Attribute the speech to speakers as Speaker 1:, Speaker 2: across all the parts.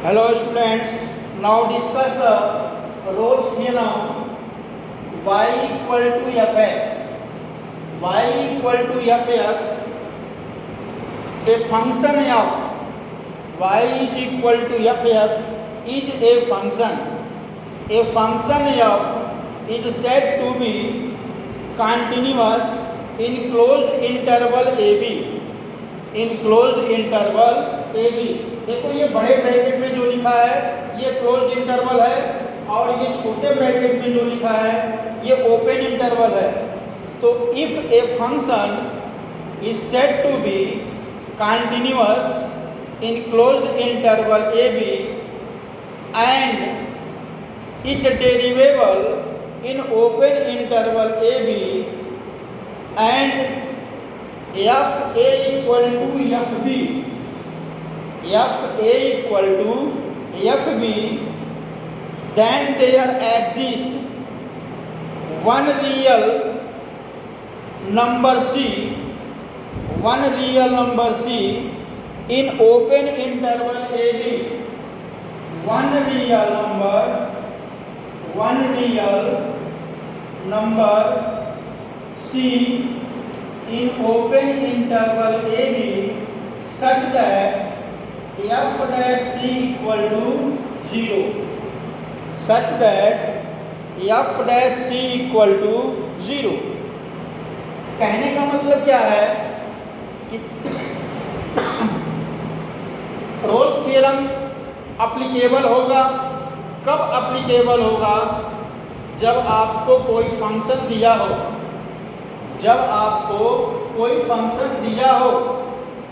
Speaker 1: Hello students, now discuss the Rolle's theorem y equal to fx. Y equal to fx, a function of y is equal to fx is a function. A function of is said to be continuous in closed interval ab. In closed interval A B. देखो ये बड़े bracket में जो लिखा है ये closed interval है और ये छोटे ब्रैकेट में जो लिखा है ये ओपन इंटरवल है। तो if a function is said to be continuous in closed interval A b and it derivable in open interval A b and f a equal to f b, f a equal to f b, then there exists one real number c in open interval a b. one real number c in open interval AB such that f dash c equal to 0, such that f dash c equal to 0। कहने का मतलब क्या है कि Rolle's theorem applicable होगा कब applicable होगा? जब आपको कोई फंक्शन दिया हो, जब आपको कोई फंक्शन दिया हो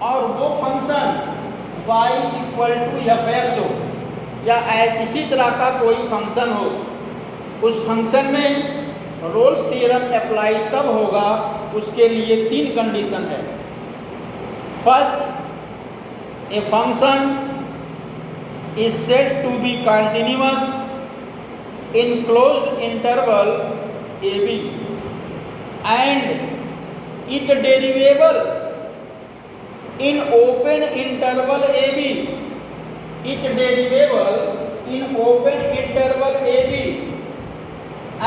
Speaker 1: और वो function y equal to F X हो या इसी तरह का कोई फंक्शन हो, उस फंक्शन में रोल्स थ्योरम अप्लाई तब होगा, उसके लिए तीन कंडीशन है। First, a function is said to be continuous in closed interval A B and it derivable in open interval ab, it derivable in open interval ab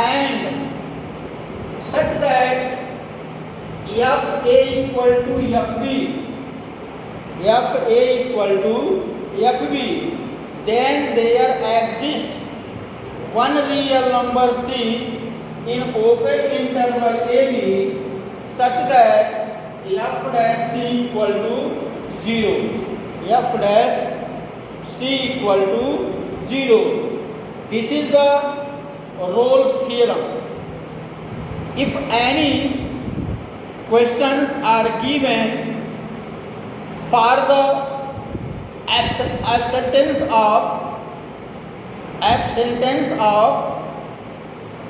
Speaker 1: and such that f a equal to f b, f a equal to f b, then there exists one real number c in open interval AB such that f dash c equal to 0, f dash c equal to 0. This is the Rolle's theorem. If any questions are given for the absence of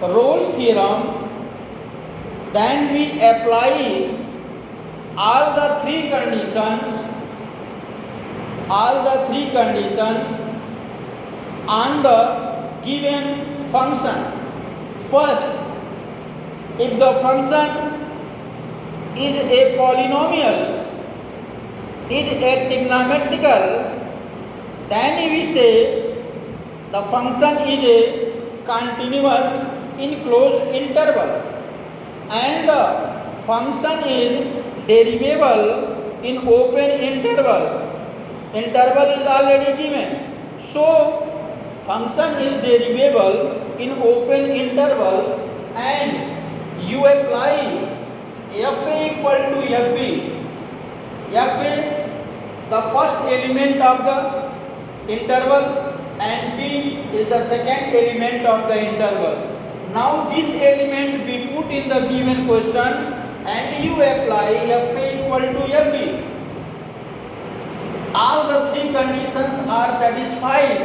Speaker 1: Rolle's theorem, then we apply all the three conditions on the given function. First, if the function is a polynomial, is a trigonometrical, then we say the function is a continuous in closed interval and the function is derivable in open interval. Interval is already given, so function is derivable in open interval and you apply f a equal to f b. f a the first element of the interval and b is the second element of the interval. Now this element be put in the given question and you apply f a equal to f b. All the three conditions are satisfied.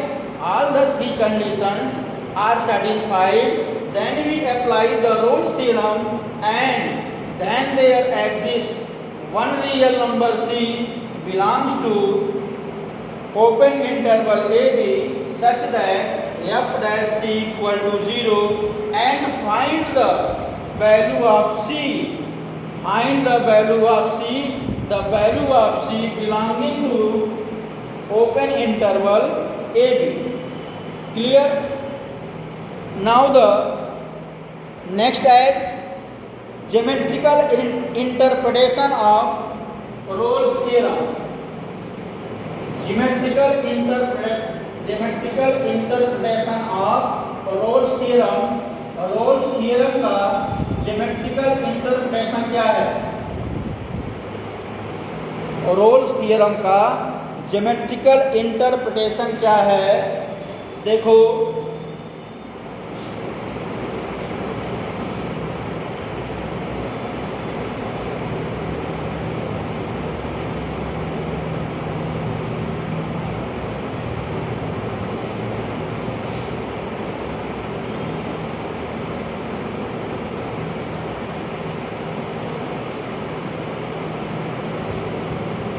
Speaker 1: Then we apply the Rolle's theorem and then there exists one real number c belongs to open interval ab such that f dash c equal to 0 and find the value of c. The value of c belonging to open interval AB. Clear? Now the next as geometrical interpretation of Rolle's theorem. Geometrical interpretation of Rolle's theorem. Rolle's theorem का geometrical interpretation क्या है? Rolle's theorem का geometrical interpretation क्या है? देखो,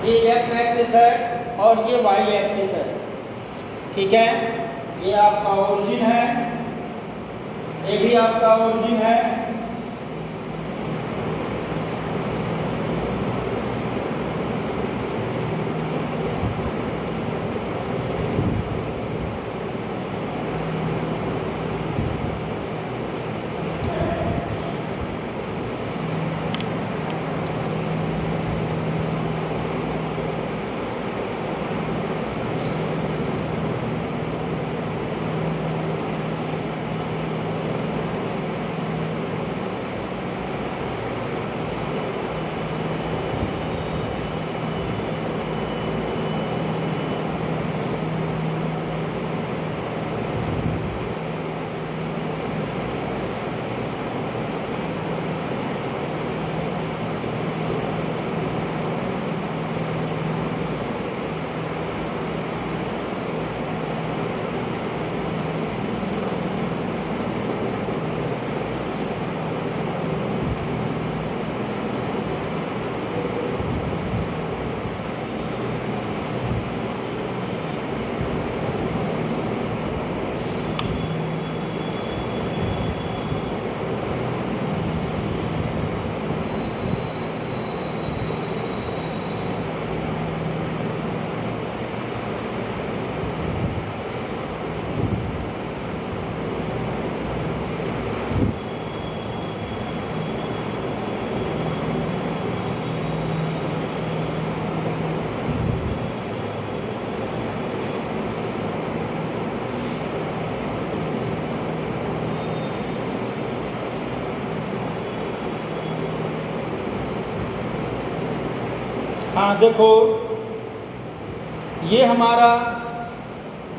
Speaker 1: ये x axis है और ये वाई एक्सिस है, ठीक है। ये आपका ओरिजिन है, ये भी आपका ओरिजिन है, हाँ देखो, ये हमारा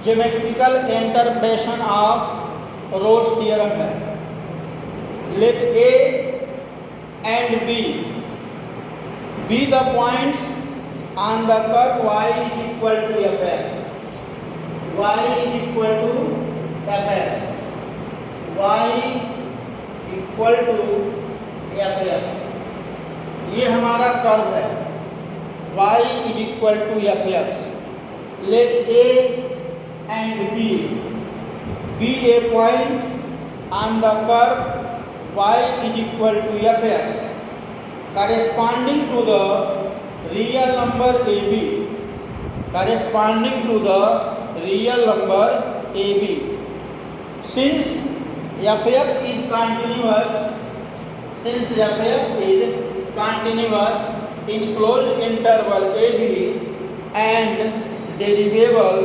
Speaker 1: geometrical interpretation of Rolle's theorem है। Let a and b be the points on the curve y is equal to fx. y is equal to fx. y equal to fx. ये हमारा कर्व है, y is equal to fx. Let a and b be a point on the curve y is equal to fx corresponding to the real number ab, corresponding to the real number ab. Since fx is continuous, since fx is continuous in closed interval ab and derivable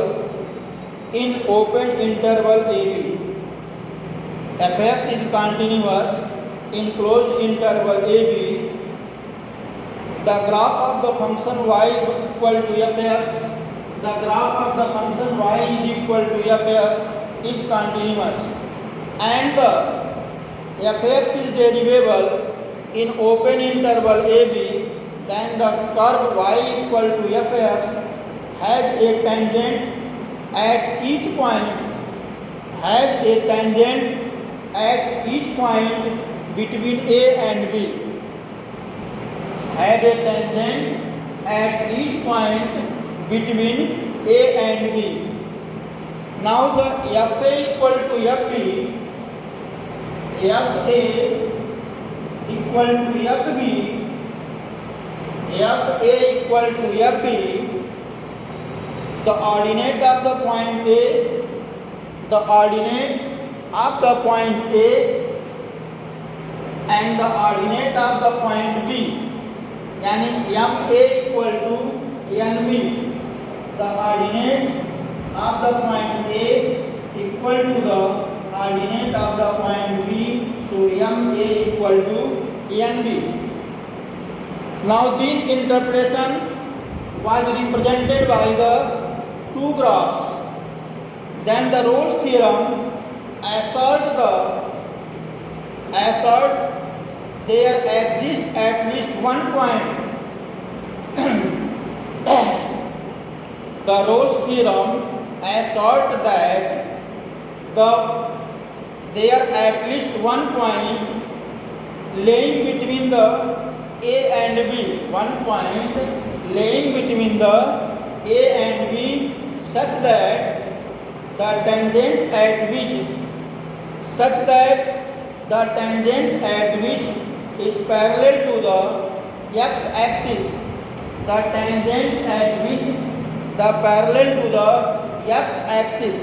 Speaker 1: in open interval ab, fx is continuous in closed interval ab, the graph of the function y equal to fx, the graph of the function y is equal to fx is continuous, and the fx is derivable in open interval ab, then the curve y equal to fx has a tangent at each point, has a tangent at each point between a and b, had a tangent at each point between a and b. Now the fa equal to fb, fa equal to fb, fa equal to fb the ordinate of the point A, the ordinate of the point A and the ordinate of the point B, यानी MA equal to NB, the ordinate of the point A equal to the ordinate of the point B, so MA equal to NB. Now this interpolation was represented by the two graphs. Then the Rolle's theorem assert there exists at least one point. The Rolle's theorem assert that there at least one point lying between the A and B, one point lying between the A and B such that the tangent at which is parallel to the x-axis, the tangent at which the parallel to the x-axis,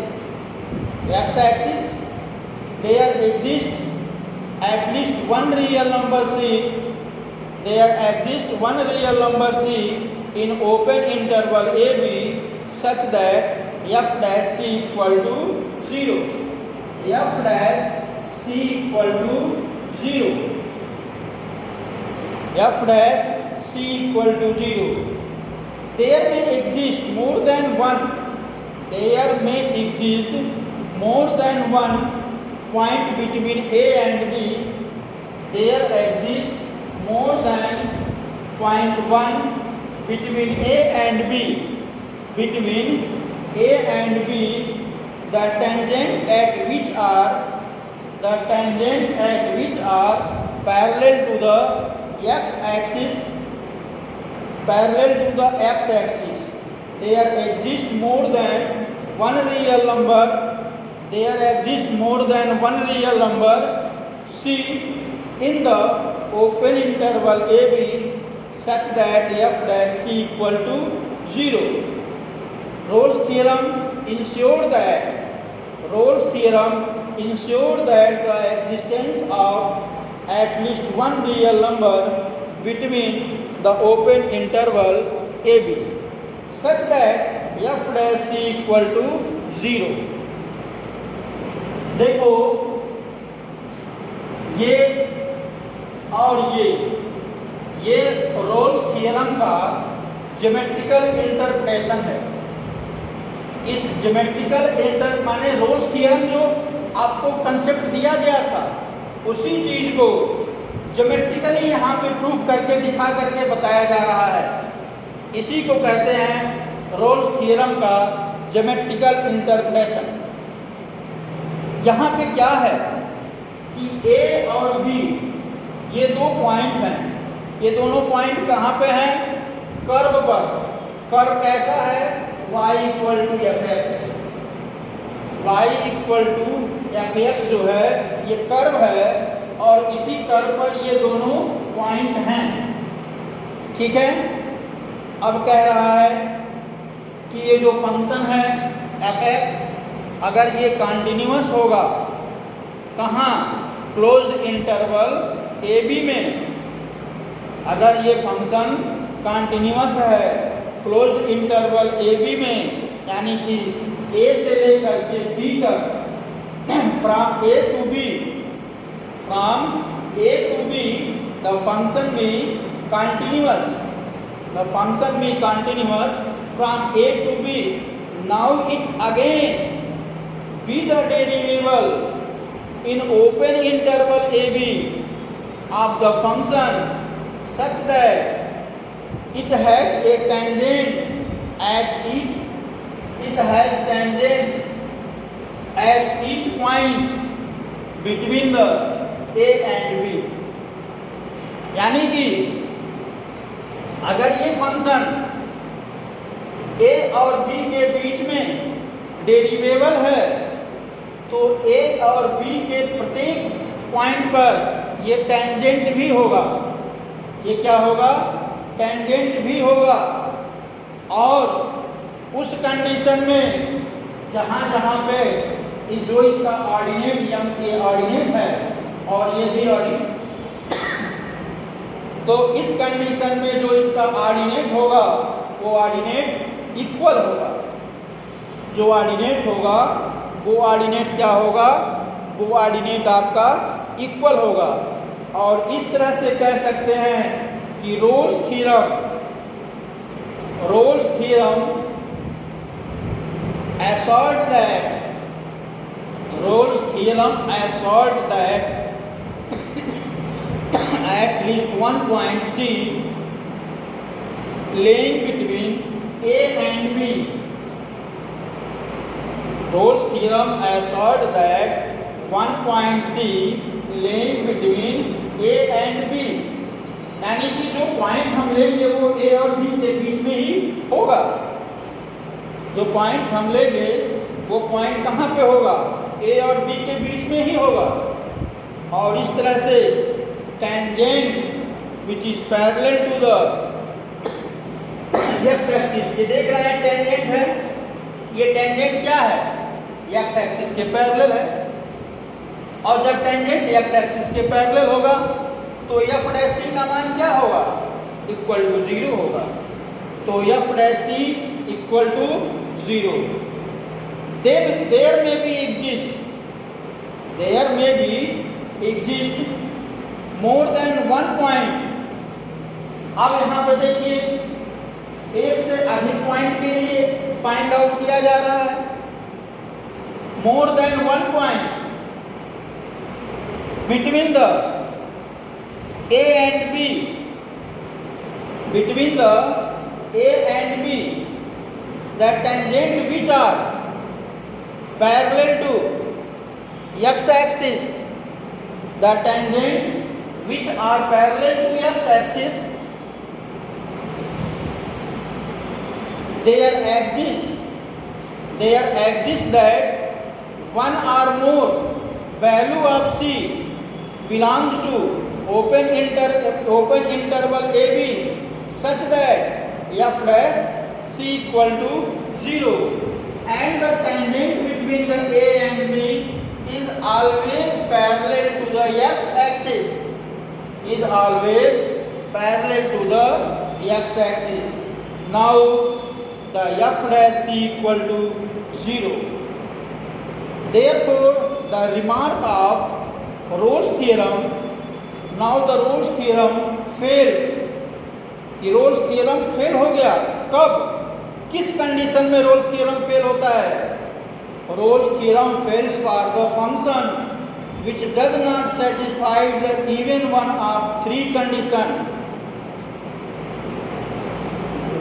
Speaker 1: there exists at least one real number C. There exists one real number C in open interval AB such that f dash c equal to 0. F dash c equal to 0. F dash c equal to 0. There may exist more than one. There may exist more than one point between A and B. There exists more than point 1 between A and B. Between A and B, the tangent at which are parallel to the x-axis. There exists more than one real number C in the open interval AB such that f dash c equal to 0. Rolle's theorem ensured that the existence of at least one real number between the open interval AB such that f dash c equal to 0. देखो ये और ये roles theorem का geometrical interpretation है। इस geometrical माने roles theorem जो आपको कंसेप्ट दिया गया था उसी चीज को ज्योमेट्रिकली यहाँ पे प्रूव करके दिखा करके बताया जा रहा है। इसी को कहते हैं रोल्स थियरम का ज्योमेट्रिकल इंटरप्रिटेशन। यहाँ पे क्या है कि A और B ये दो पॉइंट हैं। ये दोनों पॉइंट कहाँ पे हैं? कर्व पर। कर्व कैसा है? y equal to F X. y equal to F X जो है ये कर्व है और इसी कर्व पर ये दोनों पॉइंट हैं। ठीक है। अब कह रहा है कि ये जो फंक्शन है एफ एक्स अगर ये कॉन्टिन्यूअस होगा कहाँ? क्लोज्ड इंटरवल ए बी में। अगर ये फंक्शन कॉन्टिन्यूअस है क्लोज्ड इंटरवल ए बी में यानी कि ए से लेकर के बी तक from A to B the function be continuous from A to B. Now it again be the derivable in open interval AB of the function such that it has a tangent at each point between the A and B. यानी कि अगर ये function A और B के बीच में डेरिवेबल है तो A और B के प्रत्येक पॉइंट पर ये टेंजेंट भी होगा। ये क्या होगा? टेंजेंट भी होगा। और उस कंडीशन में जहाँ जहाँ पे जो इसका ऑर्डिनेट ये ऑर्डिनेट है और ये भी ऑर्डिनेट, तो इस कंडीशन में जो इसका ऑर्डिनेट होगा वो ऑर्डिनेट इक्वल होगा। जो ऑर्डिनेट होगा वो ऑर्डिनेट क्या होगा, वो ऑर्डिनेट आपका इक्वल होगा। और इस तरह से कह सकते हैं कि Rolle's theorem assert that at least one point C lying between A and B. Rolle's theorem assert that one point C lying between A and B, यानी कि जो पॉइंट हम लेंगे वो A और B के बीच में ही होगा। जो पॉइंट हम लेंगे वो पॉइंट कहाँ पे होगा, A और B के बीच में ही होगा। और इस तरह से tangent which is parallel to the X axis, ये देख रहे हैं टेंजेंट है, ये टेंजेंट क्या है, एक्स एक्सिस के पैरेलल है। और जब टेंजेंट एक्स एक्सिस के पैरेलल होगा तो एफ डैश सी का मान क्या होगा, इक्वल टू 0 होगा। तो F dash C equal to 0। There में भी exist more than one point. अब यहाँ पर देखिए एक से अधिक पॉइंट के लिए फाइंड आउट किया जा रहा है। मोर than one point between the A and B, between the A and B, the tangent which are parallel to x-axis, the tangent which are parallel to x-axis, there exists that one or more value of C belongs to open interval AB such that f dash C equal to 0, and the tangent between the A and B is always parallel to the x-axis, Now the f dash C equal to 0. Therefore the remark of Rolle's theorem, now the Rolle's theorem fails. ये Rolle's theorem fail हो गया। कब, किस condition में Rolle's theorem fail होता है? Rolle's theorem fails for the function which does not satisfy the even one of three condition.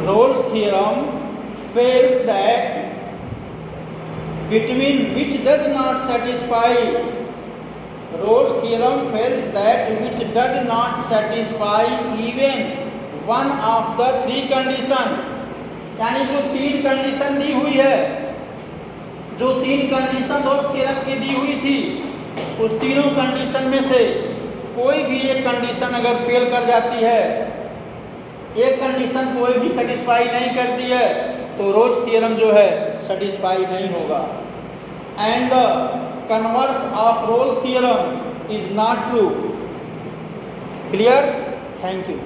Speaker 1: Rolle's theorem fails that between which does not satisfy. Rolle's theorem fails that which does not satisfy even one of the three condition, यानी जो तीन condition दी हुई है, जो तीन condition Rolle's theorem की दी हुई थी, उस तीनों कंडीशन में से कोई भी एक कंडीशन अगर फेल कर जाती है, एक कंडीशन कोई भी सेटिस्फाई नहीं करती है, तो रोल्स थ्योरम जो है सेटिस्फाई नहीं होगा। And the converse of Rolle's theorem is not true. Clear? Thank you.